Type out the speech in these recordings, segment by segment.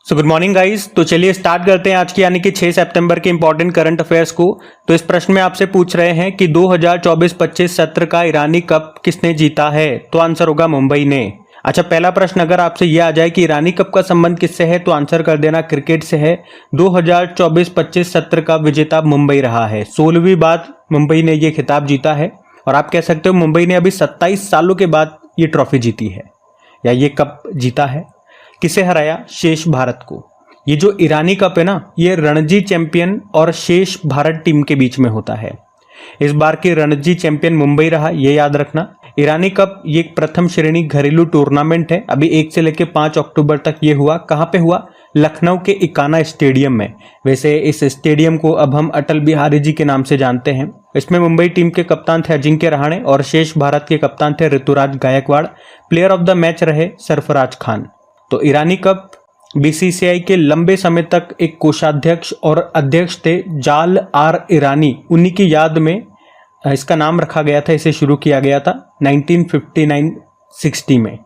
So good morning guys. तो चलिए start करते हैं आज की यानी कि 6 सितंबर के इंपॉर्टेंट करंट अफेयर्स को। तो इस प्रश्न में आपसे पूछ रहे हैं कि 2024-25 सत्र का ईरानी कप किसने जीता है? तो आंसर होगा मुंबई ने। अच्छा, पहला प्रश्न अगर आपसे यह आ जाए कि ईरानी कप का संबंध किससे है तो आंसर कर देना क्रिकेट से है। 2024-25 सत्र का विजेता मुंबई रहा है। 16वीं बार मुंबई ने यह खिताब जीता है और आप कह सकते हो मुंबई ने अभी 27 सालों के बाद ये ट्रॉफी जीती है या ये कप जीता है। किसे हराया? शेष भारत को। ये जो ईरानी कप है ना, ये रणजी चैंपियन और शेष भारत टीम के बीच में होता है। इस बार की रणजी चैंपियन मुंबई रहा, ये याद रखना। ईरानी कप ये एक प्रथम श्रेणी घरेलू टूर्नामेंट है। अभी 1 से लेकर 5 अक्टूबर तक ये हुआ। कहाँ पे हुआ? लखनऊ के इकाना स्टेडियम में। वैसे इस स्टेडियम को अब हम अटल बिहारी जी के नाम से जानते हैं। इसमें मुंबई टीम के कप्तान थे अजिंक्य रहाणे और शेष भारत के कप्तान थे Ruturaj Gaikwad. Player of the match रहे सरफराज खान। तो ईरानी कप बीसीसीआई के लंबे समय तक एक कोषाध्यक्ष और अध्यक्ष थे जाल आर ईरानी, उन्हीं की याद में इसका नाम रखा गया था। इसे शुरू किया गया था 1959-60 में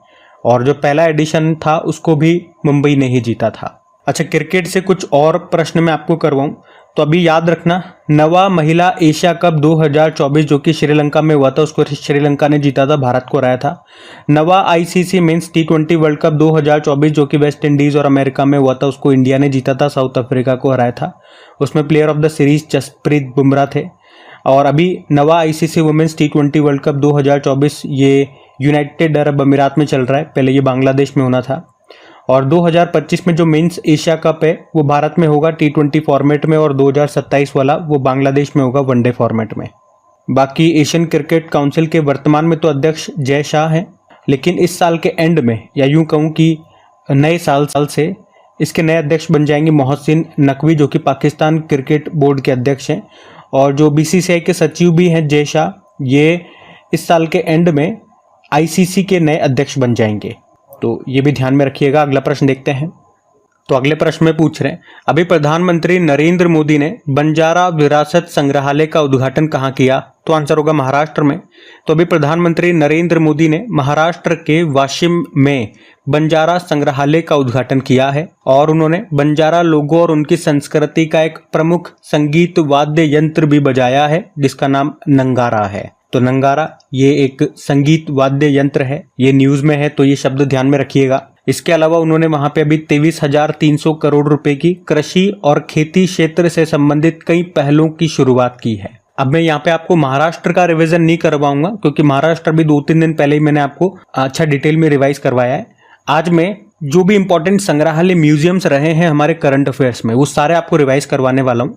और जो पहला एडिशन था उसको भी मुंबई ने ही जीता था। अच्छा, क्रिकेट से कुछ और प्रश्न मैं आपको करवाऊं तो अभी याद रखना, नवा महिला एशिया कप 2024 जो कि श्रीलंका में हुआ था उसको श्रीलंका ने जीता था, भारत को हराया था। नवा आईसीसी मेंस टी20 वर्ल्ड कप 2024 जो कि वेस्ट इंडीज और अमेरिका में हुआ था उसको इंडिया ने जीता था, साउथ अफ्रीका को हराया था। उसमें player of the series Jasprit Bumrah थे। और अभी नवा आईसीसी वुमेन्स टी20 वर्ल्ड कप 2024 ये यूनाइटेड अरब अमीरात में चल रहा है, पहले ये बांग्लादेश में होना था। और 2025 में जो मेंस एशिया कप है वो भारत में होगा टी20 फॉर्मेट में और 2027 वाला वो बांग्लादेश में होगा वनडे फॉर्मेट में। बाकी एशियन क्रिकेट काउंसिल के वर्तमान में तो अध्यक्ष जय शाह हैं, लेकिन इस साल के एंड में या यूं कहूं कि नए साल से इसके नए अध्यक्ष बन जाएंगे मोहसिन नकवी जो कि पाकिस्तान क्रिकेट बोर्ड के अध्यक्ष हैं। और जो बीसीसीआई के सचिव भी हैं जय शाह, ये इस साल के एंड में आईसीसी के नए अध्यक्ष बन जाएंगे, तो ये भी ध्यान में रखिएगा। अगला प्रश्न देखते हैं। तो अगले प्रश्न में पूछ रहे हैं, अभी प्रधानमंत्री नरेंद्र मोदी ने बंजारा विरासत संग्रहालय का उद्घाटन कहाँ किया? तो आंसर होगा महाराष्ट्र में। तो अभी प्रधानमंत्री नरेंद्र मोदी ने महाराष्ट्र के वाशिम में बंजारा संग्रहालय का उद्घाटन किया है और उन्होंने बंजारा लोगों और उनकी संस्कृति का एक प्रमुख संगीत वाद्य यंत्र भी बजाया है जिसका नाम नंगारा है। तो नंगारा ये एक संगीत वाद्य यंत्र है, ये न्यूज में है तो ये शब्द ध्यान में रखिएगा। इसके अलावा उन्होंने वहां पे अभी 23,300 करोड़ रुपए की कृषि और खेती क्षेत्र से संबंधित कई पहलों की शुरुआत की है। अब मैं यहाँ पे आपको महाराष्ट्र का रिवीजन नहीं करवाऊंगा क्योंकि महाराष्ट्र भी 2-3 दिन पहले ही मैंने आपको अच्छा डिटेल में रिवाइज करवाया है। आज मैं जो भी इंपॉर्टेंट संग्रहालय म्यूजियम्स रहे हैं हमारे करंट अफेयर्स में वो सारे आपको रिवाइज करवाने वाला हूं।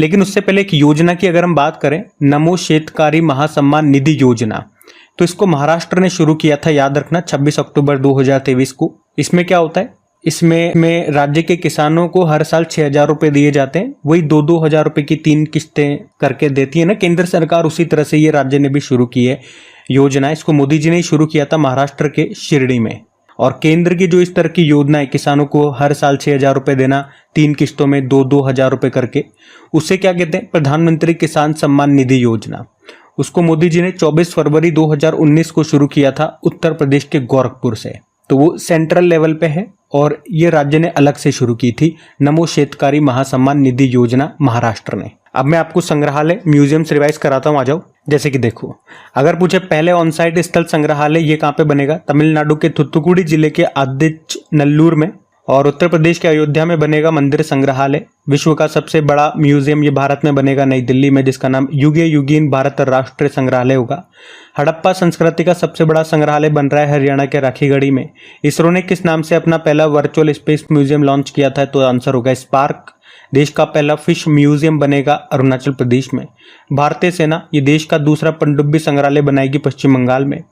लेकिन उससे पहले एक योजना की अगर हम बात करें, नमो शेतकारी महासम्मान निधि योजना, तो इसको महाराष्ट्र ने शुरू किया था, याद रखना 26 अक्टूबर 2023 को। इसमें क्या होता है, इसमें राज्य के किसानों को हर साल 6,000 रुपए दिए जाते हैं, वही 2-2 हजार रुपए की 3 किस्तें करके देती है ना केंद्र सरकार। उसी तरह से ये राज्य ने भी शुरू की है योजना। इसको मोदी जी ने शुरू किया था महाराष्ट्र के शिरडी में। और केंद्र की जो इस तरह की योजना है, किसानों को हर साल 6,000 रुपए देना 3 किस्तों में 2-2 हजार रुपए करके, उससे क्या कहते हैं? प्रधानमंत्री किसान सम्मान निधि योजना। उसको मोदी जी ने 24 फरवरी 2019 को शुरू किया था उत्तर प्रदेश के गोरखपुर से। तो वो सेंट्रल लेवल पे है और ये राज्य ने अलग से शुरू की थी, नमो शेतकारी महासम्मान निधि योजना महाराष्ट्र ने। अब मैं आपको संग्रहालय म्यूजियम्स रिवाइज कराता हूँ, आ जाओ। जैसे कि देखो, अगर पूछे पहले ऑन साइट स्थल संग्रहालय ये कहाँ पे बनेगा? तमिलनाडु के थुत्तुकुडी जिले के आदिचनल्लूर में। और उत्तर प्रदेश के अयोध्या में बनेगा मंदिर संग्रहालय। विश्व का सबसे बड़ा म्यूजियम ये भारत में बनेगा नई दिल्ली में, जिसका नाम युगे युगीन भारत राष्ट्रीय संग्रहालय होगा। हड़प्पा संस्कृति का सबसे बड़ा संग्रहालय बन रहा है हरियाणा के राखीगढ़ी में। इसरो ने किस नाम से अपना पहला वर्चुअल स्पेस म्यूजियम लॉन्च किया था? तो आंसर होगा स्पार्क। देश का पहला फिश म्यूजियम बनेगा अरुणाचल प्रदेश में। भारतीय सेना ये देश का दूसरा पनडुब्बी संग्रहालय बनाएगी पश्चिम बंगाल में।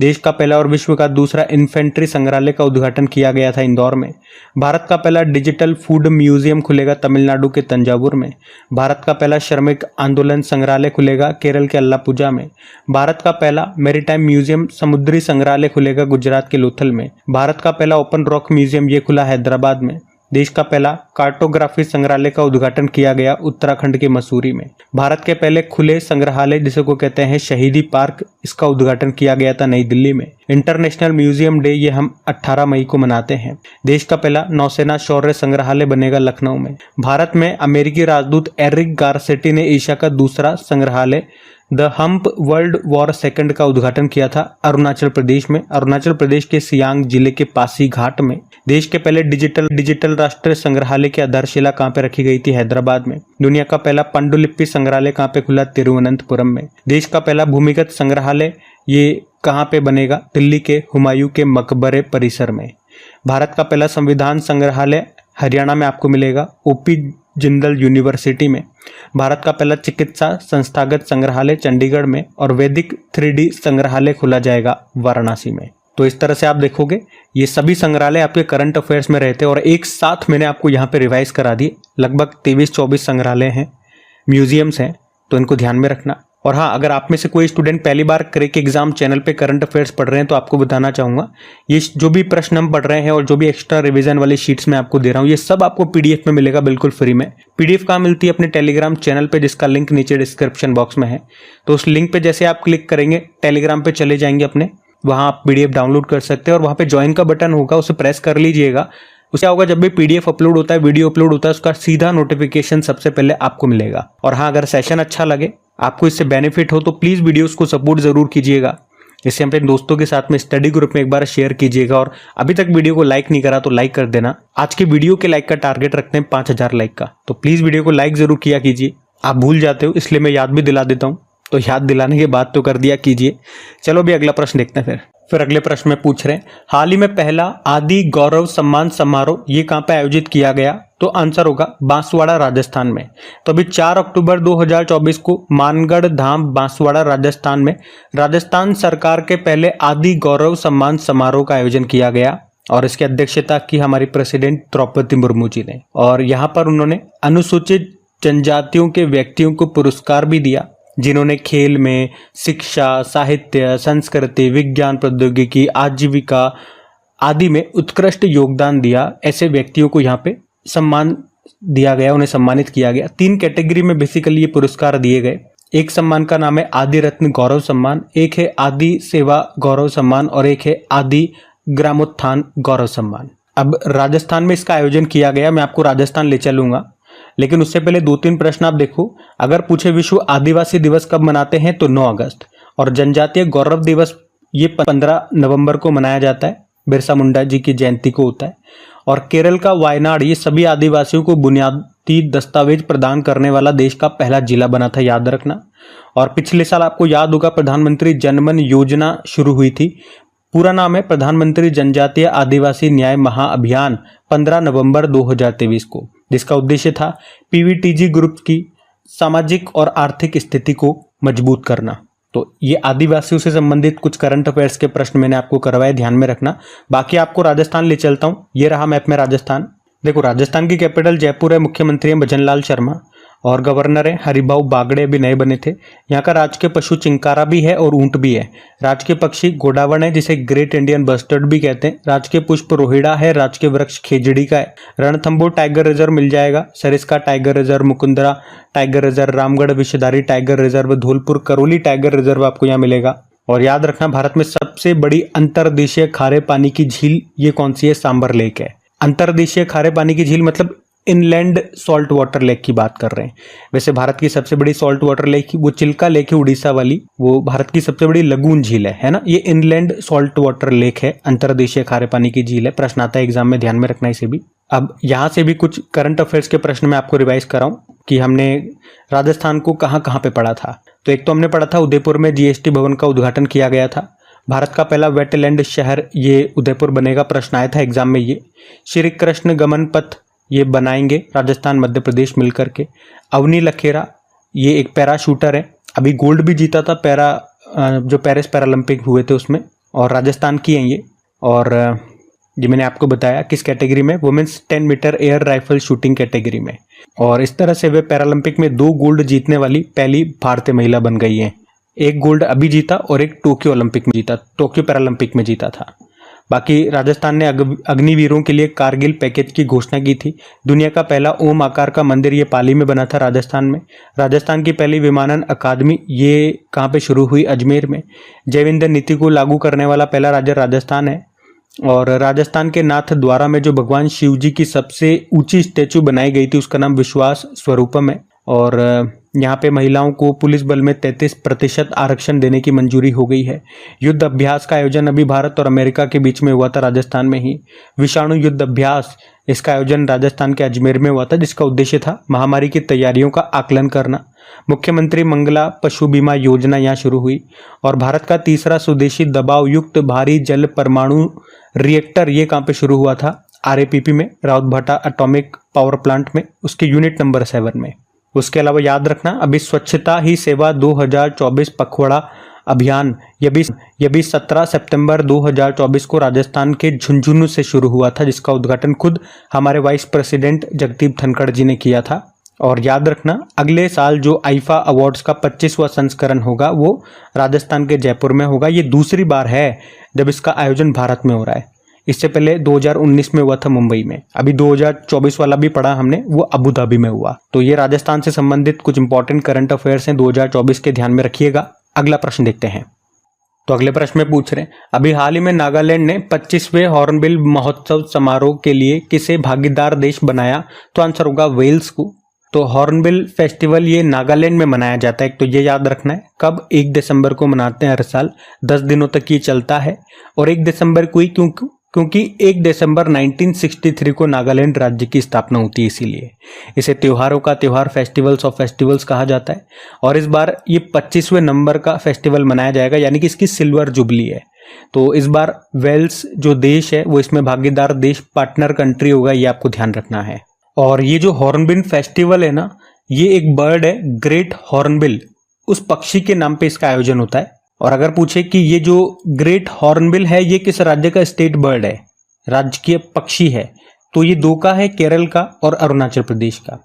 देश का पहला और विश्व का दूसरा इन्फेंट्री संग्रहालय का उद्घाटन किया गया था इंदौर में। भारत का पहला डिजिटल फूड म्यूजियम खुलेगा तमिलनाडु के तंजावुर में। भारत का पहला श्रमिक आंदोलन संग्रहालय खुलेगा केरल के अल्लापुजा में। भारत का पहला मैरीटाइम म्यूजियम समुद्री संग्रहालय खुलेगा गुजरात के लोथल में। भारत का पहला ओपन रॉक म्यूजियम ये खुला हैदराबाद में। देश का पहला कार्टोग्राफी संग्रहालय का उद्घाटन किया गया उत्तराखंड के मसूरी में। भारत के पहले खुले संग्रहालय जिसे को कहते हैं शहीदी पार्क, इसका उद्घाटन किया गया था नई दिल्ली में। इंटरनेशनल म्यूजियम डे ये हम 18 मई को मनाते हैं। देश का पहला नौसेना शौर्य संग्रहालय बनेगा लखनऊ में। भारत में अमेरिकी राजदूत एरिक गारसेटी ने एशिया का दूसरा संग्रहालय the hump world war second का उद्घाटन किया था अरुणाचल प्रदेश में। अरुणाचल प्रदेश के सियांग जिले के पासी घाट में। देश के पहले डिजिटल राष्ट्रीय संग्रहालय की आधारशिला कहाँ पे रखी गई थी? हैदराबाद में। दुनिया का पहला पांडुलिपि संग्रहालय कहाँ पे खुला? तिरुवनंतपुरम में। देश का पहला भूमिगत संग्रहालय ये कहाँ पे बनेगा? दिल्ली के हुमायूं के मकबरे परिसर में। भारत का पहला संविधान संग्रहालय हरियाणा में आपको मिलेगा, ओपी जिंदल यूनिवर्सिटी में। भारत का पहला चिकित्सा संस्थागत संग्रहालय चंडीगढ़ में और वैदिक 3D संग्रहालय खुला जाएगा वाराणसी में। तो इस तरह से आप देखोगे ये सभी संग्रहालय आपके करंट अफेयर्स में रहते हैं और एक साथ मैंने आपको यहाँ पे रिवाइज करा दिए। लगभग 23-24 संग्रहालय हैं, म्यूजियम्स हैं, तो इनको ध्यान में रखना। और हाँ, अगर आप में से कोई स्टूडेंट पहली बार क्रेक एग्जाम चैनल पे करंट अफेयर्स पढ़ रहे हैं तो आपको बताना चाहूँगा, ये जो भी प्रश्न हम पढ़ रहे हैं और जो भी एक्स्ट्रा रिवीजन वाली शीट्स में आपको दे रहा हूँ, ये सब आपको पीडीएफ में मिलेगा बिल्कुल फ्री में। पीडीएफ कहाँ मिलती है? अपने टेलीग्राम चैनल पे, जिसका लिंक नीचे डिस्क्रिप्शन बॉक्स में है। तो उस लिंक पे जैसे आप क्लिक करेंगे टेलीग्राम पे चले जाएंगे अपने, वहाँ आप पीडीएफ डाउनलोड कर सकते हैं और वहाँ पे ज्वाइन का बटन होगा, उसे प्रेस कर लीजिएगा। उससे होगा जब भी पीडीएफ अपलोड होता है, वीडियो अपलोड होता है, उसका सीधा नोटिफिकेशन सबसे पहले आपको मिलेगा। और हाँ, अगर सेशन अच्छा लगे, आपको इससे बेनिफिट हो, तो प्लीज़ वीडियोस को सपोर्ट जरूर कीजिएगा। इसे अपने दोस्तों के साथ में स्टडी ग्रुप में एक बार शेयर कीजिएगा और अभी तक वीडियो को लाइक नहीं करा तो लाइक कर देना। आज के वीडियो के लाइक का टारगेट रखते हैं 5000 लाइक का, तो प्लीज़ वीडियो को लाइक जरूर किया कीजिए। आप भूल जाते हो इसलिए मैं याद भी दिला देता हूँ, तो याद दिलाने के बाद तो कर दिया कीजिए। चलो अभी अगला प्रश्न देखते हैं। फिर अगले प्रश्न में पूछ रहे हैं, हाल ही में पहला आदि गौरव सम्मान समारोह ये कहाँ पे आयोजित किया गया? तो आंसर होगा बांसवाड़ा राजस्थान में। तो अभी 4 अक्टूबर 2024 को मानगढ़ धाम बांसवाड़ा राजस्थान में राजस्थान सरकार के पहले आदि गौरव सम्मान समारोह का आयोजन किया गया और इसकी अध्यक्षता की हमारी प्रेसिडेंट द्रौपदी मुर्मू जी ने। और यहाँ पर उन्होंने अनुसूचित जनजातियों के व्यक्तियों को पुरस्कार भी दिया जिन्होंने खेल में, शिक्षा, साहित्य, संस्कृति, विज्ञान, प्रौद्योगिकी, आजीविका आदि में उत्कृष्ट योगदान दिया। ऐसे व्यक्तियों को यहाँ पे सम्मान दिया गया, उन्हें सम्मानित किया गया। 3 कैटेगरी में बेसिकली ये पुरस्कार दिए गए। एक सम्मान का नाम है आदि रत्न गौरव सम्मान, एक है आदि सेवा गौरव सम्मान और एक है आदि ग्रामोत्थान गौरव सम्मान। अब राजस्थान में इसका आयोजन किया गया, मैं आपको राजस्थान ले चलूंगा, लेकिन उससे पहले 2-3 प्रश्न आप देखो। अगर पूछे विश्व आदिवासी दिवस कब मनाते हैं तो 9 अगस्त, और जनजातीय गौरव दिवस ये 15 नवंबर को मनाया जाता है, बिरसा मुंडा जी की जयंती को होता है। और केरल का वायनाड ये सभी आदिवासियों को बुनियादी दस्तावेज प्रदान करने वाला देश का पहला जिला बना था, याद रखना। और पिछले साल आपको याद होगा प्रधानमंत्री जनमन योजना शुरू हुई थी, पूरा नाम है प्रधानमंत्री जनजातीय आदिवासी न्याय महाअभियान, 15 नवंबर 2023 को, जिसका उद्देश्य था पीवीटीजी ग्रुप की सामाजिक और आर्थिक स्थिति को मजबूत करना। तो ये आदिवासियों से संबंधित कुछ करंट अफेयर्स के प्रश्न मैंने आपको करवाए, ध्यान में रखना। बाकी आपको राजस्थान ले चलता हूँ, ये रहा मैप में राजस्थान। देखो राजस्थान की कैपिटल जयपुर है, मुख्यमंत्री है भजनलाल शर्मा और गवर्नर है हरिभाऊ बागड़े, अभी नए बने थे। यहाँ का राजकीय पशु चिंकारा भी है और ऊंट भी है। राजकीय पक्षी गोडावण है जिसे ग्रेट इंडियन बस्टर्ड भी कहते हैं। राजकीय पुष्प रोहिड़ा है, राजकीय वृक्ष खेजड़ी का है। रणथंभौर टाइगर रिजर्व मिल जाएगा, Sariska tiger reserve, Mukundra tiger reserve, Ramgarh Vishdhari tiger reserve, Dholpur Karauli tiger reserve आपको यहाँ मिलेगा। और याद रखना भारत में सबसे बड़ी अंतर्देशीय खारे पानी की झील ये कौन सी है? सांबर लेक है। अंतर्देशीय खारे पानी की झील मतलब इनलैंड सॉल्ट वाटर लेक की बात कर रहे हैं। वैसे भारत की सबसे बड़ी सॉल्ट वाटर लेक वो चिल्का लेक है उड़ीसा वाली, वो भारत की सबसे बड़ी लगून झील है ना। ये इनलैंड सॉल्ट वाटर लेक है, अंतर्देशीय खारे पानी की झील है। प्रश्न आता है एग्जाम में, ध्यान में रखना इसे भी। अब यहाँ से भी कुछ करंट अफेयर्स के प्रश्न मैं आपको रिवाइज कराऊं कि हमने राजस्थान को कहाँ कहाँ पे पढ़ा था। तो एक तो हमने पढ़ा था उदयपुर में जीएसटी भवन का उद्घाटन किया गया था। भारत का पहला वेटलैंड शहर ये उदयपुर बनेगा, प्रश्न आया था एग्जाम में ये। श्री कृष्ण गमन पथ ये बनाएंगे राजस्थान मध्य प्रदेश मिलकर के। अवनी लखेरा ये एक पैरा शूटर है, अभी गोल्ड भी जीता था जो पेरिस पैरालंपिक हुए थे उसमें, और राजस्थान की हैं ये। और ये मैंने आपको बताया किस कैटेगरी में, women's 10 metre air rifle shooting category में। और इस तरह से वे पैरालंपिक में 2 गोल्ड जीतने वाली पहली भारतीय महिला बन गई हैं। एक गोल्ड अभी जीता और एक टोक्यो ओलंपिक में जीता, टोक्यो पैरालंपिक में जीता था। बाकी राजस्थान ने अग्निवीरों के लिए कारगिल पैकेज की घोषणा की थी। दुनिया का पहला ओम आकार का मंदिर ये पाली में बना था राजस्थान में। राजस्थान की पहली विमानन अकादमी ये कहाँ पे शुरू हुई? अजमेर में। जैव ईंधन नीति को लागू करने वाला पहला राज्य राजस्थान है। और राजस्थान के नाथ द्वारा में जो भगवान शिव जी की सबसे ऊंची स्टैचू बनाई गई थी उसका नाम विश्वास स्वरूपम है। और यहाँ पे महिलाओं को पुलिस बल में 33% आरक्षण देने की मंजूरी हो गई है। युद्ध अभ्यास का आयोजन अभी भारत और अमेरिका के बीच में हुआ था राजस्थान में ही। विषाणु युद्ध अभ्यास, इसका आयोजन राजस्थान के अजमेर में हुआ था, जिसका उद्देश्य था महामारी की तैयारियों का आकलन करना। मुख्यमंत्री मंगला पशु बीमा योजना यहाँ शुरू हुई। और भारत का तीसरा स्वदेशी दबाव युक्त भारी जल परमाणु रिएक्टर ये कहाँ पे शुरू हुआ था? RAPP में, राउतभाटा एटॉमिक पावर प्लांट में, उसके यूनिट नंबर 7 में। उसके अलावा याद रखना अभी स्वच्छता ही सेवा 2024 पखवाड़ा अभियान ये भी 17 सितंबर 2024 को राजस्थान के झुंझुनू से शुरू हुआ था, जिसका उद्घाटन खुद हमारे वाइस प्रेसिडेंट जगदीप धनखड़ जी ने किया था। और याद रखना अगले साल जो आईफा अवार्ड्स का 25वां संस्करण होगा वो राजस्थान के जयपुर में होगा। ये दूसरी बार है जब इसका आयोजन भारत में हो रहा है। इससे पहले 2019 में हुआ था मुंबई में। अभी 2024 वाला भी पढ़ा हमने, वो अबू धाबी में हुआ। तो ये राजस्थान से संबंधित कुछ इंपॉर्टेंट करंट अफेयर्स हैं 2024 के, ध्यान में रखिएगा। अगला प्रश्न देखते हैं। तो अगले प्रश्न में पूछ रहे हैं अभी हाल ही में नागालैंड ने 25वें हॉर्नबिल महोत्सव समारोह के लिए किसे भागीदार देश बनाया? तो आंसर होगा वेल्स को। तो हॉर्नबिल फेस्टिवल ये नागालैंड में मनाया जाता है, एक तो ये याद रखना है। कब? 1 दिसंबर को मनाते हैं हर साल, 10 दिनों तक ये चलता है। और 1 दिसंबर को ही क्योंकि 1 दिसंबर 1963 को नागालैंड राज्य की स्थापना होती है, इसीलिए इसे त्योहारों का त्योहार, फेस्टिवल्स ऑफ फेस्टिवल्स कहा जाता है। और इस बार ये 25वें नंबर का फेस्टिवल मनाया जाएगा, यानी कि इसकी सिल्वर जुबली है। तो इस बार वेल्स जो देश है वो इसमें भागीदार देश, पार्टनर कंट्री होगा, ये आपको ध्यान रखना है। और ये जो हॉर्नबिल फेस्टिवल है ना, ये एक बर्ड है ग्रेट हॉर्नबिल, उस पक्षी के नाम पे इसका आयोजन होता है। और अगर पूछे कि ये जो ग्रेट हॉर्नबिल है ये किस राज्य का स्टेट बर्ड है, राजकीय पक्षी है, तो ये 2 का है, केरल का और अरुणाचल प्रदेश का।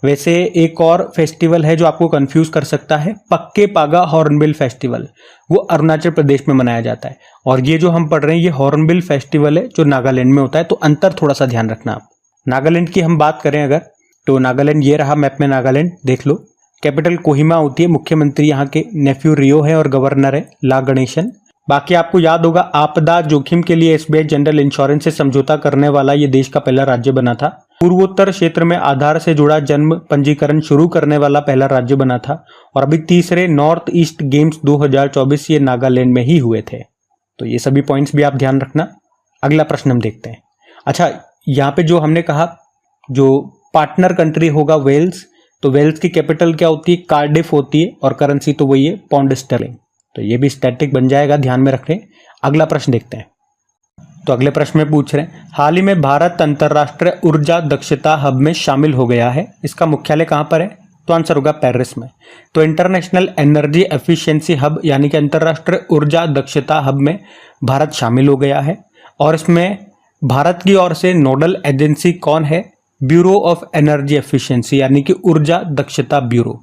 वैसे एक और फेस्टिवल है जो आपको कंफ्यूज कर सकता है, पक्के पागा हॉर्नबिल फेस्टिवल, वो अरुणाचल प्रदेश में मनाया जाता है। और ये जो हम पढ़ रहे हैं ये हॉर्नबिल फेस्टिवल है जो नागालैंड में होता है। तो अंतर थोड़ा सा ध्यान रखना आप। नागालैंड की हम बात करें अगर, तो नागालैंड ये रहा मैप में, नागालैंड देख लो। कैपिटल कोहिमा होती है, मुख्यमंत्री यहाँ के नेफ्यू रियो है और गवर्नर है ला गणेशन। बाकी आपको याद होगा आपदा जोखिम के लिए SBI जनरल इंश्योरेंस से समझौता करने वाला ये देश का पहला राज्य बना था। पूर्वोत्तर क्षेत्र में आधार से जुड़ा जन्म पंजीकरण शुरू करने वाला पहला राज्य बना था। और अभी तीसरे नॉर्थ ईस्ट गेम्स 2024 ये नागालैंड में ही हुए थे। तो ये सभी पॉइंट्स भी आप ध्यान रखना। अगला प्रश्न हम देखते हैं। अच्छा, यहाँ पे जो हमने कहा जो पार्टनर कंट्री होगा वेल्स, तो वेल्स की कैपिटल क्या होती है? कार्डिफ होती है। और करेंसी तो वही है पाउंड स्टर्लिंग। तो ये भी स्टैटिक बन जाएगा, ध्यान में रखें। अगला प्रश्न देखते हैं। तो अगले प्रश्न में पूछ रहे हैं हाल ही में भारत अंतर्राष्ट्रीय ऊर्जा दक्षता हब में शामिल हो गया है, इसका मुख्यालय कहाँ पर है? तो आंसर होगा पेरिस में। तो इंटरनेशनल एनर्जी एफिशिएंसी हब यानी कि अंतर्राष्ट्रीय ऊर्जा दक्षता हब में भारत शामिल हो गया है। और इसमें भारत की ओर से नोडल एजेंसी कौन है? ब्यूरो ऑफ एनर्जी एफिशिएंसी यानी कि ऊर्जा दक्षता ब्यूरो।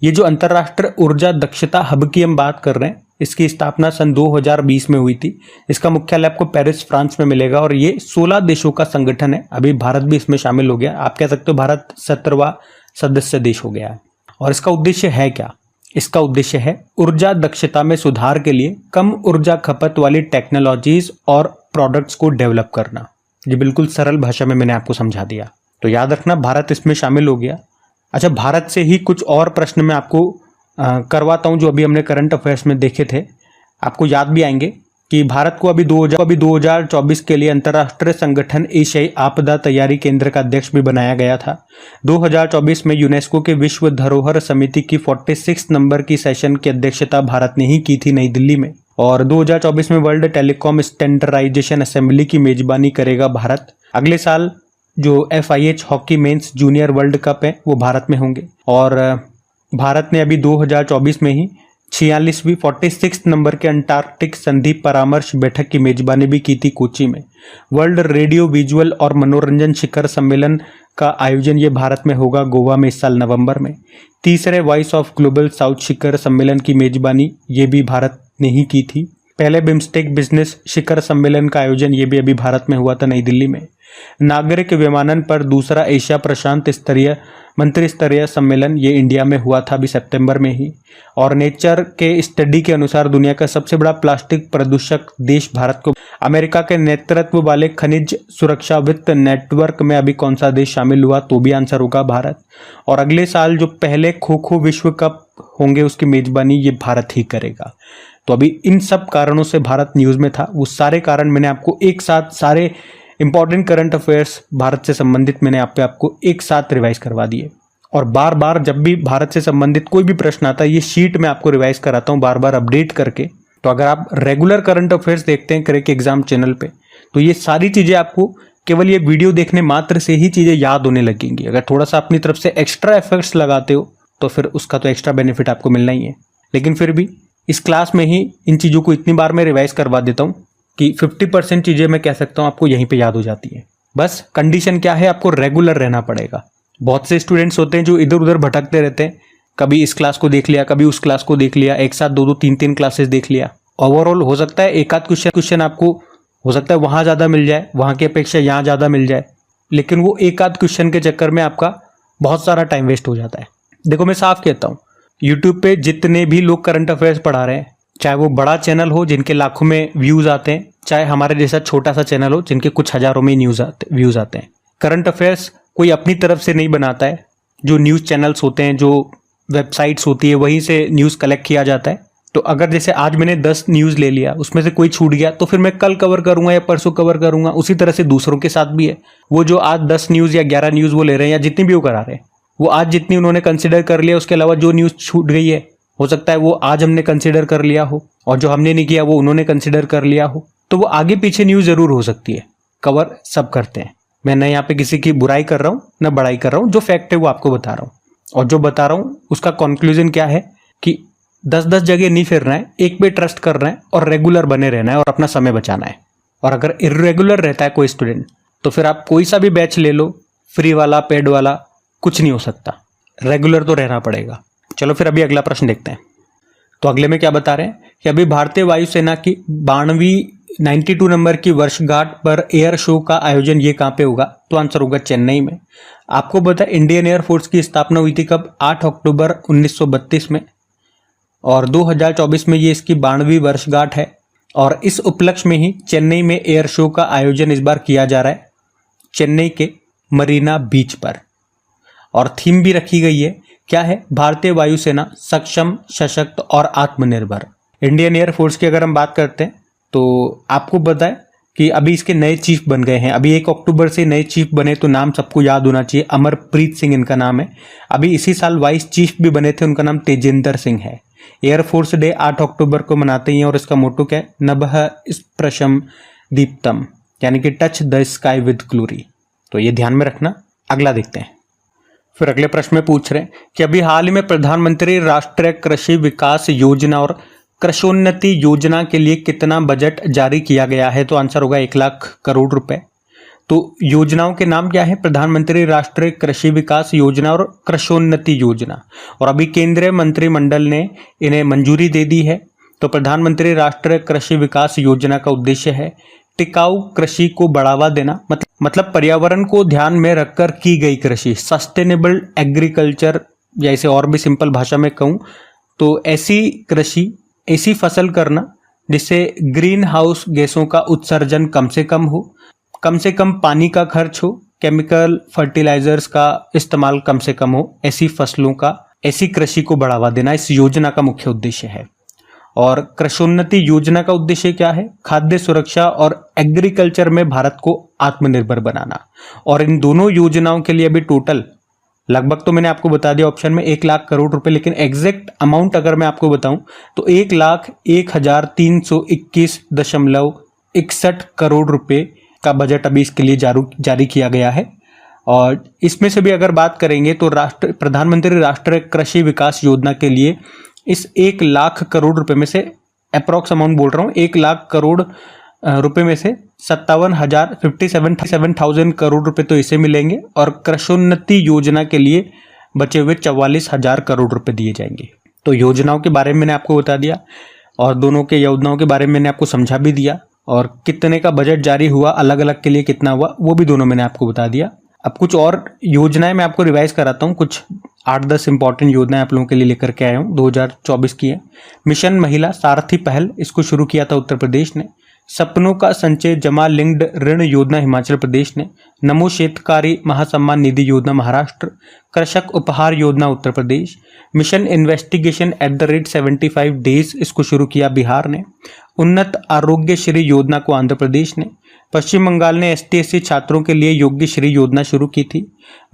ये जो अंतर्राष्ट्रीय ऊर्जा दक्षता हब की हम बात कर रहे हैं, इसकी स्थापना सन 2020 में हुई थी। इसका मुख्यालय आपको पेरिस फ्रांस में मिलेगा। और ये 16 देशों का संगठन है, अभी भारत भी इसमें शामिल हो गया। आप कह सकते हो भारत 17वां सदस्य देश हो गया है। और इसका उद्देश्य है क्या? इसका उद्देश्य है ऊर्जा दक्षता में सुधार के लिए कम ऊर्जा खपत वाली टेक्नोलॉजीज और प्रोडक्ट्स को डेवलप करना। ये बिल्कुल सरल भाषा में मैंने आपको समझा दिया। तो याद रखना भारत इसमें शामिल हो गया। अच्छा, भारत से ही कुछ और प्रश्न मैं आपको करवाता हूं जो अभी हमने करंट अफेयर्स में देखे थे, आपको याद भी आएंगे कि भारत को अभी 2024 के लिए अंतर्राष्ट्रीय संगठन एशियाई आपदा तैयारी केंद्र का अध्यक्ष भी बनाया गया था। 2024 में यूनेस्को के विश्व धरोहर समिति की 46 नंबर की सेशन की अध्यक्षता भारत ने ही की थी नई दिल्ली में। और 2024 में वर्ल्ड टेलीकॉम स्टैंडर्डाइजेशन असेंबली की मेजबानी करेगा भारत। अगले साल जो FIH hockey mains junior world cup है वो भारत में होंगे। और भारत ने अभी 2024 में ही 46 नंबर के अंटार्कटिक संधि परामर्श बैठक की मेजबानी भी की थी कोची में। वर्ल्ड रेडियो विजुअल और मनोरंजन शिखर सम्मेलन का आयोजन ये भारत में होगा गोवा में इस साल नवंबर में। तीसरे वॉइस ऑफ ग्लोबल साउथ शिखर सम्मेलन की मेजबानी ये भी भारत ने ही की थी। पहले बिम्स्टेक बिजनेस शिखर सम्मेलन का आयोजन ये भी अभी भारत में हुआ था, नई दिल्ली में। नागरिक विमानन पर दूसरा एशिया प्रशांत स्तरीय मंत्री स्तरीय सम्मेलन ये इंडिया में हुआ था अभी सितंबर में ही। और नेचर के स्टडी के अनुसार दुनिया का सबसे बड़ा प्लास्टिक प्रदूषक देश भारत को अमेरिका के नेतृत्व वाले खनिज सुरक्षा वित्त नेटवर्क में अभी कौन सा देश शामिल हुआ, तो भी आंसर होगा भारत। और अगले साल जो पहले खो खो विश्व कप होंगे उसकी मेजबानी ये भारत ही करेगा। तो अभी इन सब कारणों से भारत न्यूज़ में था। वो सारे कारण मैंने आपको एक साथ, सारे इंपॉर्टेंट करंट अफेयर्स भारत से संबंधित मैंने आपको एक साथ रिवाइज करवा दिए। और बार बार जब भी भारत से संबंधित कोई भी प्रश्न आता है ये शीट में आपको रिवाइज कराता हूँ बार बार अपडेट करके। तो अगर आप रेगुलर करंट अफेयर्स देखते हैं क्रैक एग्जाम चैनल पे, तो ये सारी चीज़ें आपको केवल ये वीडियो देखने मात्र से ही चीज़ें याद होने लगेंगी। अगर थोड़ा सा अपनी तरफ से एक्स्ट्रा एफर्ट्स लगाते हो तो फिर उसका तो एक्स्ट्रा बेनिफिट आपको मिलना ही है। लेकिन फिर भी इस क्लास में ही इन चीज़ों को इतनी बार मैं रिवाइज करवा देता हूँ कि 50% चीज़ें मैं कह सकता हूँ आपको यहीं पे याद हो जाती हैं। बस कंडीशन क्या है, आपको रेगुलर रहना पड़ेगा। बहुत से स्टूडेंट्स होते हैं जो इधर उधर भटकते रहते हैं, कभी इस क्लास को देख लिया, कभी उस क्लास को देख लिया, एक साथ 2-2 3-3 क्लासेस देख लिया। ओवरऑल हो सकता है एक आध क्वेश्चन आपको हो सकता है वहाँ ज़्यादा मिल जाए, वहाँ की अपेक्षा यहाँ ज़्यादा मिल जाए, लेकिन वो एक आध क्वेश्चन के चक्कर में आपका बहुत सारा टाइम वेस्ट हो जाता है। देखो मैं साफ कहता हूँ, यूट्यूब पे जितने भी लोग करंट अफेयर्स पढ़ा रहे हैं, चाहे वो बड़ा चैनल हो जिनके लाखों में व्यूज़ आते हैं, चाहे हमारे जैसा छोटा सा चैनल हो जिनके कुछ हज़ारों में व्यूज़ आते हैं, करंट अफेयर्स कोई अपनी तरफ से नहीं बनाता है। जो न्यूज़ चैनल्स होते हैं, जो वेबसाइट्स होती है, वहीं से न्यूज़ कलेक्ट किया जाता है। तो अगर जैसे आज मैंने 10 न्यूज़ ले लिया, उसमें से कोई छूट गया तो फिर मैं कल कवर करूंगा या परसों कवर करूंगा। उसी तरह से दूसरों के साथ भी है। वो जो आज 10 न्यूज़ या 11 न्यूज़ वो ले रहे हैं या जितनी भी वो करा रहे हैं, वो आज जितनी उन्होंने कंसिडर कर लिया, उसके अलावा जो न्यूज़ छूट गई है हो सकता है वो आज हमने कंसिडर कर लिया हो, और जो हमने नहीं किया वो उन्होंने कंसिडर कर लिया हो। तो वो आगे पीछे न्यूज़ ज़रूर हो सकती है, कवर सब करते हैं। मैं न यहाँ पे किसी की बुराई कर रहा हूँ न बड़ाई कर रहा हूँ, जो फैक्ट है वो आपको बता रहा हूँ। और जो बता रहा हूँ उसका कंक्लूजन क्या है कि 10-10 जगह नहीं फिरना है, एक पे ट्रस्ट करना है और रेगुलर बने रहना है और अपना समय बचाना है। और अगर इर्रेगुलर रहता है कोई स्टूडेंट तो फिर आप कोई सा भी बैच ले लो, फ्री वाला पेड वाला, कुछ नहीं हो सकता। रेगुलर तो रहना पड़ेगा। चलो फिर अभी अगला प्रश्न देखते हैं। तो अगले में क्या बता रहे हैं कि अभी भारतीय वायुसेना की 92वीं 92 नंबर की वर्षगांठ पर एयर शो का आयोजन ये कहाँ पे होगा, तो आंसर होगा चेन्नई में। आपको पता है इंडियन एयरफोर्स की स्थापना हुई थी कब, 8 अक्टूबर 1932 में, और 2024 में ये इसकी 92वीं वर्षगांठ है। और इस उपलक्ष्य में ही चेन्नई में एयर शो का आयोजन इस बार किया जा रहा है, चेन्नई के मरीना बीच पर। और थीम भी रखी गई है, क्या है, भारतीय वायुसेना सक्षम, सशक्त और आत्मनिर्भर। इंडियन एयरफोर्स की अगर हम बात करते हैं तो आपको पता है कि अभी इसके नए चीफ बन गए हैं। अभी 1 अक्टूबर से नए चीफ बने, तो नाम सबको याद होना चाहिए, अमरप्रीत सिंह इनका नाम है। अभी इसी साल वाइस चीफ भी बने थे, उनका नाम तेजिंदर सिंह है। एयरफोर्स डे 8 अक्टूबर को मनाते हैं और इसका मोटो क्या है, नभः स्पृशम दीप्तम, यानी कि touch the sky with glory. तो ये ध्यान में रखना। अगला देखते हैं। फिर अगले प्रश्न में पूछ रहे हैं कि अभी हाल ही में प्रधानमंत्री राष्ट्रीय कृषि विकास योजना और कृषोन्नति योजना के लिए कितना बजट जारी किया गया है, तो आंसर होगा 1 लाख करोड़ रुपए। तो योजनाओं के नाम क्या है, प्रधानमंत्री राष्ट्रीय कृषि विकास योजना और कृषोन्नति योजना। और अभी केंद्रीय मंत्रिमंडल ने इन्हें मंजूरी दे दी है। तो प्रधानमंत्री राष्ट्रीय कृषि विकास योजना का उद्देश्य है टिकाऊ कृषि को बढ़ावा देना, मतलब पर्यावरण को ध्यान में रखकर की गई कृषि, सस्टेनेबल एग्रीकल्चर, या इसे और भी सिंपल भाषा में कहूँ तो ऐसी कृषि, ऐसी फसल करना जिससे ग्रीन हाउस गैसों का उत्सर्जन कम से कम पानी का खर्च हो, केमिकल फर्टिलाइजर्स का इस्तेमाल कम से कम हो, ऐसी फसलों का, ऐसी कृषि को बढ़ावा देना इस योजना का मुख्य उद्देश्य है। और कृषोन्नति योजना का उद्देश्य क्या है, खाद्य सुरक्षा और एग्रीकल्चर में भारत को आत्मनिर्भर बनाना। और इन दोनों योजनाओं के लिए अभी टोटल लगभग, तो मैंने आपको बता दिया ऑप्शन में 1 लाख करोड़ रुपए, लेकिन एग्जैक्ट अमाउंट अगर मैं आपको बताऊं तो 1,01,321.61 करोड़ रुपए का बजट अभी इसके लिए जारी किया गया है। और इसमें से भी अगर बात करेंगे तो प्रधानमंत्री राष्ट्रीय कृषि विकास योजना के लिए इस 1 लाख करोड़ रुपए में से, अप्रॉक्स अमाउंट बोल रहा हूँ, 1 लाख करोड़ रुपए में से 57,000 करोड़ रुपए तो इसे मिलेंगे, और कृषोन्नति योजना के लिए बचे हुए 44,000 करोड़ रुपए दिए जाएंगे। तो योजनाओं के बारे में मैंने आपको बता दिया। और दोनों के योजनाओं के बारे में मैंने आपको समझा भी दिया, और कितने का बजट जारी हुआ, अलग अलग के लिए कितना हुआ, वो भी दोनों मैंने आपको बता दिया। अब कुछ और योजनाएं मैं आपको रिवाइज कराता हूँ, कुछ 8-10 इंपॉर्टेंट योजनाएं आप लोगों के लिए लेकर के आया हूँ, 2024 की है। मिशन महिला सारथी पहल, इसको शुरू किया था उत्तर प्रदेश ने। सपनों का संचय जमा लिंक्ड ऋण योजना हिमाचल प्रदेश ने। नमो शेतकारी महासम्मान निधि योजना महाराष्ट्र। कृषक उपहार योजना Uttar Pradesh. Mission investigation @75 days, इसको शुरू किया बिहार ने। उन्नत आरोग्य श्री योजना को आंध्र प्रदेश ने। पश्चिम बंगाल ने ST/SC छात्रों के लिए योग्य श्री योजना शुरू की थी।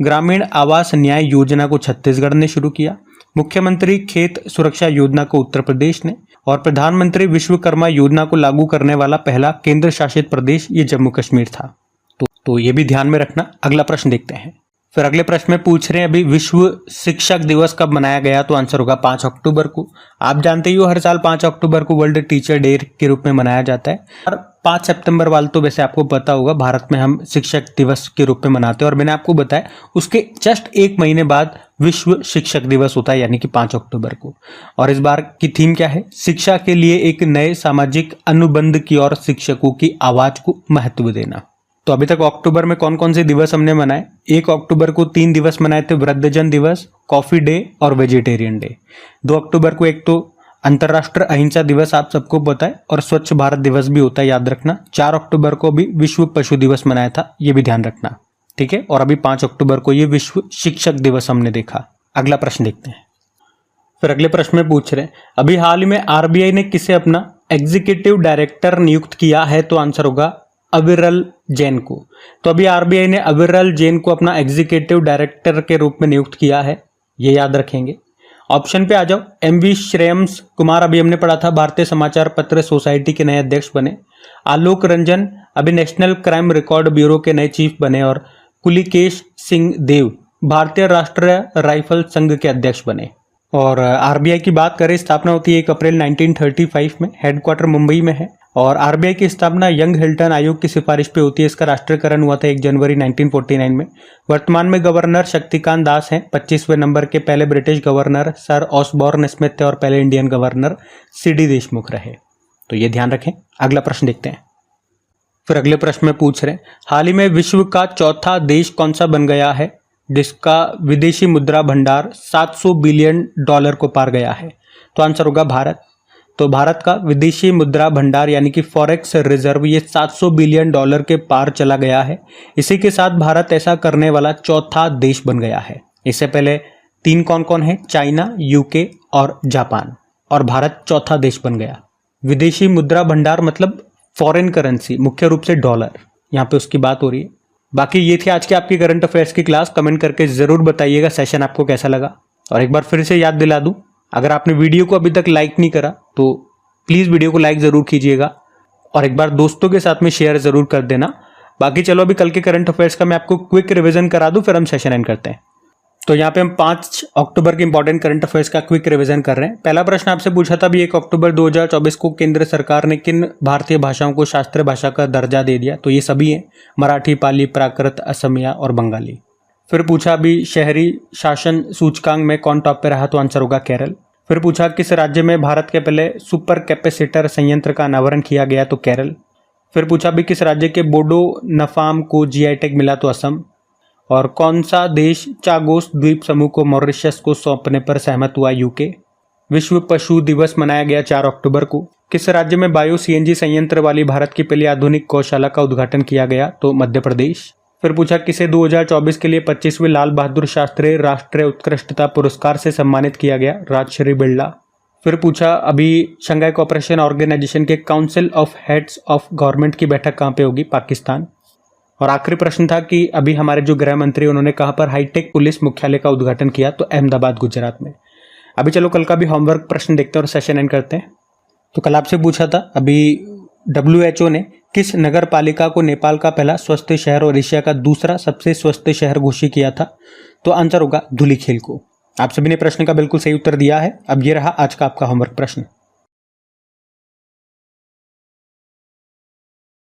ग्रामीण आवास न्याय योजना को छत्तीसगढ़ ने शुरू किया। मुख्यमंत्री खेत सुरक्षा योजना को उत्तर प्रदेश ने। और प्रधानमंत्री विश्वकर्मा योजना को लागू करने वाला पहला केंद्र शासित प्रदेश ये जम्मू कश्मीर था। तो ये भी ध्यान में रखना। अगला प्रश्न देखते हैं। फिर अगले प्रश्न में पूछ रहे हैं अभी विश्व शिक्षक दिवस कब मनाया गया, तो आंसर होगा 5 अक्टूबर को। आप जानते ही हो हर साल 5 अक्टूबर को वर्ल्ड टीचर डे के रूप में मनाया जाता है। और 5 सितंबर वाला तो वैसे आपको पता होगा भारत में हम शिक्षक दिवस के रूप में मनाते हैं, और मैंने आपको बताया उसके जस्ट 1 महीने बाद विश्व शिक्षक दिवस होता है, यानी कि 5 अक्टूबर को। और इस बार की थीम क्या है? शिक्षा के लिए एक नए सामाजिक अनुबंध की और शिक्षकों की आवाज को महत्व देना। तो अभी तक अक्टूबर में कौन कौन से दिवस हमने मनाए? 1 अक्टूबर को 3 दिवस मनाए थे, वृद्धजन दिवस, कॉफी डे और वेजिटेरियन डे। 2 अक्टूबर को एक तो अंतर्राष्ट्रीय अहिंसा दिवस आप सबको पता है, और स्वच्छ भारत दिवस भी होता है, याद रखना। 4 अक्टूबर को भी विश्व पशु दिवस मनाया था, ये भी ध्यान रखना, ठीक है। और अभी 5 अक्टूबर को ये विश्व शिक्षक दिवस हमने देखा। अगला प्रश्न देखते हैं। फिर अगले प्रश्न में पूछ रहे हैं अभी हाल ही में RBI ने किसे अपना एग्जीक्यूटिव डायरेक्टर नियुक्त किया है, तो आंसर होगा अविरल जैन को। तो अभी RBI ने अविरल जैन को अपना एग्जीक्यूटिव डायरेक्टर के रूप में नियुक्त किया है, ये याद रखेंगे। ऑप्शन पे आ जाओ। MV श्रेयम्स कुमार, अभी हमने पढ़ा था, भारतीय समाचार पत्र सोसाइटी के नए अध्यक्ष बने। आलोक रंजन अभी नेशनल क्राइम रिकॉर्ड ब्यूरो के नए चीफ बने। और कुलिकेश सिंह देव भारतीय राष्ट्रीय राइफल संघ के अध्यक्ष बने। और RBI की बात करें, स्थापना होती है 1 अप्रैल 1935 में, हेडक्वार्टर मुंबई में है। और RBI की स्थापना यंग हिल्टन आयोग की सिफारिश पे होती है। इसका राष्ट्रीयकरण हुआ था 1 जनवरी 1949 में। वर्तमान में गवर्नर शक्तिकांत दास हैं। 25वें नंबर के पहले British governor sir Osborne Smith थे, और पहले इंडियन गवर्नर CD देशमुख रहे। तो ये ध्यान रखें। अगला प्रश्न देखते हैं। फिर अगले प्रश्न में पूछ रहे हैं हाल ही में विश्व का चौथा देश कौन सा बन गया है जिसका विदेशी मुद्रा भंडार $700 बिलियन को पार गया है, तो आंसर होगा भारत। तो भारत का विदेशी मुद्रा भंडार यानी कि फॉरेक्स रिजर्व ये $700 बिलियन के पार चला गया है। इसी के साथ भारत ऐसा करने वाला चौथा देश बन गया है। इससे पहले 3 कौन कौन है? चाइना, UK और जापान, और भारत चौथा देश बन गया। विदेशी मुद्रा भंडार मतलब फॉरेन करेंसी, मुख्य रूप से डॉलर, यहाँ पे उसकी बात हो रही है। बाकी ये थी आज की आपकी करंट अफेयर्स की क्लास। कमेंट करके जरूर बताइएगा सेशन आपको कैसा लगा। और एक बार फिर से याद दिला दूं, अगर आपने वीडियो को अभी तक लाइक नहीं करा तो प्लीज वीडियो को लाइक जरूर कीजिएगा, और एक बार दोस्तों के साथ में शेयर जरूर कर देना। बाकी चलो अभी कल के करंट अफेयर्स का मैं आपको क्विक रिवीजन करा दूं, फिर हम सेशन एंड करते हैं। तो यहाँ पे हम 5 अक्टूबर के इंपॉर्टेंट करंट अफेयर्स का क्विक रिवीजन कर रहे हैं। पहला प्रश्न आपसे पूछा था भी 1 अक्टूबर 2024 को केंद्र सरकार ने किन भारतीय भाषाओं को शास्त्रीय भाषा का दर्जा दे दिया, तो ये सभी हैं, मराठी, पाली, प्राकृत, असमिया और बंगाली। फिर पूछा अभी शहरी शासन सूचकांक में कौन टॉप पे रहा, तो आंसर होगा केरल। फिर पूछा किस राज्य में भारत के पहले सुपर कैपेसिटर संयंत्र का अनावरण किया गया, तो केरल। फिर पूछा भी किस राज्य के बोडो नफाम को GI टैग मिला, तो असम। और कौन सा देश चागोस द्वीप समूह को मॉरिशस को सौंपने पर सहमत हुआ, UK। विश्व पशु दिवस मनाया गया 4 अक्टूबर को। किस राज्य में बायो CNG संयंत्र वाली भारत की पहली आधुनिक गौशाला का उद्घाटन किया गया, तो मध्य प्रदेश। फिर पूछा किसे 2024 के लिए 25वें लाल बहादुर शास्त्री राष्ट्रीय उत्कृष्टता पुरस्कार से सम्मानित किया गया, राजश्री बिरला। फिर पूछा अभी शंघाई कोऑपरेशन ऑर्गेनाइजेशन के council of heads of government की बैठक कहाँ पे होगी, पाकिस्तान। और आखिरी प्रश्न था कि अभी हमारे जो गृह मंत्री उन्होंने कहाँ पर हाईटेक पुलिस मुख्यालय का उद्घाटन किया, तो अहमदाबाद गुजरात में। अभी चलो कल का भी होमवर्क प्रश्न देखते हैं और सेशन एंड करते हैं। तो कल आपसे पूछा था अभी WHO ने किस नगर पालिका को नेपाल का पहला स्वस्थ शहर और एशिया का दूसरा सबसे स्वस्थ शहर घोषित किया था, तो आंसर होगा धुलीखेल को। आप सभी ने प्रश्न का बिल्कुल सही उत्तर दिया है। अब ये रहा आज का आपका होमवर्क प्रश्न।